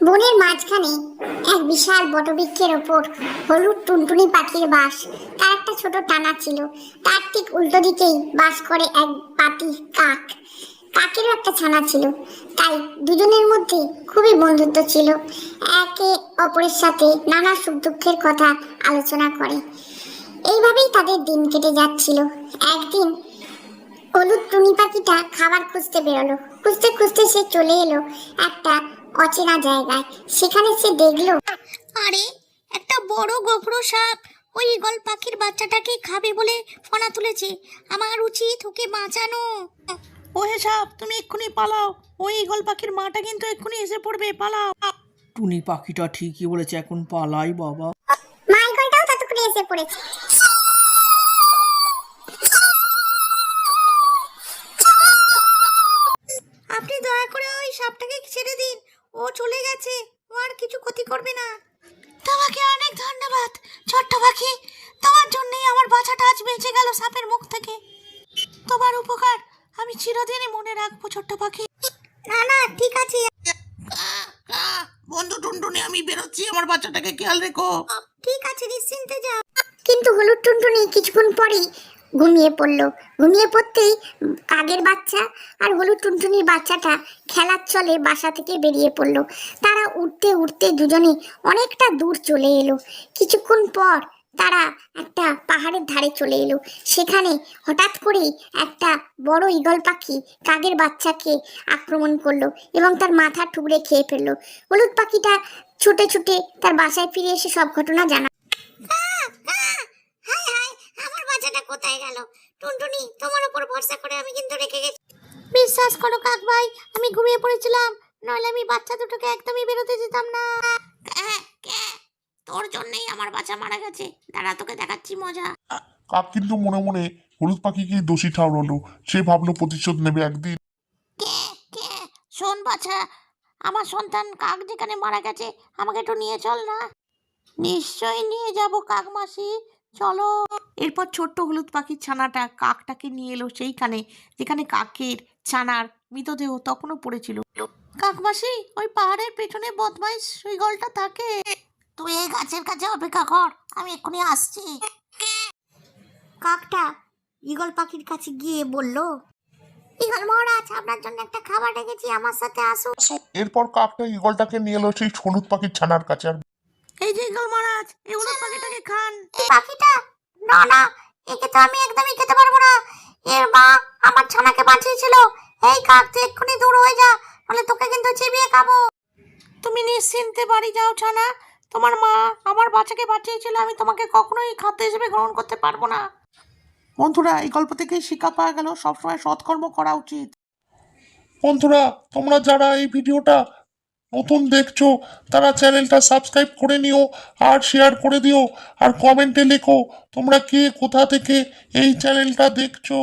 বনের মাঝখানে এক বিশাল বটবৃক্ষের ওপর হলুদ টুনটুনি পাখির বাস। তার একটা ছোট টানা ছিল। তার ঠিক উল্টো দিকেই বাস করে এক পাতি কাক। কাকেরও একটা ছানা ছিল। তাই দুজনের মধ্যে খুবই বন্ধুত্ব ছিল। একে অপরের সাথে নানা সুখ দুঃখের কথা আলোচনা করে। এইভাবেই তাদের দিন কেটে যাচ্ছিল। একদিন হলুদ টুনি পাখিটা খাবার খুঁজতে বেরোলো। খুঁজতে খুঁজতে সে চলে এলো একটা অচেনা জায়গায়। সেখানে সে দেখলো, আরে, একটা বড় গোখরো সাপ ওই ঈগল পাখির বাচ্চাটাকে খাবে বলে ফনা তুলেছে। আমার উচিত ওকে বাঁচানো। ওহে সাপ, তুমি এক্ষুনি পালাও। ওই ঈগল পাখির মাটা কিন্তু এক্ষুনি এসে পড়বে, পালাও। টুনি পাখিটা ঠিকই বলেছে, এখন পালাই বাবা। মা ঈগলটাও ততক্ষণে এসে পড়েছে। আপনি দয়া করে ওই সাপটাকে ছেড়ে দিন। ও চলে গেছে, ও আর কিছু ক্ষতি করবে না। তোমাকে অনেক ধন্যবাদ ছোট্ট পাখি। তোমার জন্যই আমার বাচ্চাটা আজ বেঁচে গেল সাপের মুখ থেকে। তোমার উপকার আমি চিরদিনই মনে রাখবো ছোট্ট পাখি। না না, ঠিক আছে। বন্ধু টুনটুনি, আমি বেরোচ্ছি, আমার বাচ্চাটাকে খেয়াল রেখো। ঠিক আছে, নিশ্চিন্তে যাও। কিন্তু হলুদ টুনটুনি কিছুক্ষণ পরেই ঘুমিয়ে পড়লো। ঘুমিয়ে পড়তেই কাকের বাচ্চা আর হলুদ টুনটুনির বাচ্চাটা খেলার ছলে বাসা থেকে বেরিয়ে পড়লো। তারা উঠতে উঠতে দুজনে অনেকটা দূর চলে এলো। কিছুক্ষণ পর তারা একটা পাহাড়ের ধারে চলে এলো। সেখানে হঠাৎ করেই একটা বড় ঈগল পাখি কাকের বাচ্চাকে আক্রমণ করলো এবং তার মাথা টুকরে খেয়ে ফেললো। হলুদ পাখিটা ছুটে ছুটে তার বাসায় ফিরে এসে সব ঘটনা জানা। হাই হাই, আমার বাচ্চাটা কোথায় গেল? টুনটুনি, তোমার উপর ভরসা করে আমি কিন্তু রেখে গেছি। বিশ্বাস করো কাক ভাই, আমি ঘুমিয়ে পড়েছিলাম, নইলে আমি বাচ্চা দুটোকে একদমই বেরোতে দিতাম না। তোর জন্যই আমার বাচ্চা মারা গেছে। দাঁড়া, তোকে দেখাচ্ছি মজা। কাক কিন্তু মনে মনে হলুদ পাখিকে দোষী ঠাউরালো। সে ভাবলো প্রতিশোধ নেবে একদিন। কে কে শোন বাছা, আমার সন্তান কাক যেখানে মারা গেছে, আমাকে একটু নিয়ে চল না। নিশ্চয়ই নিয়ে যাব কাক মাসি, চলো। এরপর ছোট্ট হলুদ পাখির ছানাটা কাকটাকে নিয়ে এলো সেইখানে যেখানে কাকের ছানার মৃতদেহ তখনও পড়েছিল। কাকমাসি, ওই পাহাড়ের পেছনে বদমাইশ ঈগলটা থাকে। তুই এই গাছের কাছে অপেক্ষা কর, আমি এক্ষুনি আসছি। কাকটা ঈগল পাখির কাছে গিয়ে বলল, ঈগল মহারাজ, আপনার জন্য একটা খাবার রেখেছি, আমার সাথে আসুন। এরপর কাকটা ঈগলটাকে নিয়ে এলো সেই হলুদ পাখির ছানার কাছে। আর এই যে ঈগল মহারাজ, এই হলুদ পাখিটাকে খান। এই পাখিটা? না না, একে তো আমি একদমই খেতে পারবো না। এর মা আমার ছানাকে বাঁচিয়েছিল। এই কাক, তুই এক্ষুনি দূর হয়ে যা, নাহলে তোকে কিন্তু চিবিয়ে খাবো। তুমি নিশ্চিন্তে বাড়ি যাও ছানা। তোমার মা আমার বাচ্চাকে বাঁচিয়েছিল, আমি তোমাকে কখনোই খাদ্য হিসেবে গ্রহণ করতে পারবো না। বন্ধুরা, এই গল্প থেকে শিক্ষা পাওয়া গেল সবসময় সৎকর্ম করা উচিত। বন্ধুরা, তোমরা যারা এই ভিডিওটা নতুন দেখছো তারা চ্যানেলটা সাবস্ক্রাইব করে নিও আর শেয়ার করে দিও। আর কমেন্টে লেখো তোমরা কে কোথা থেকে এই চ্যানেলটা দেখছো।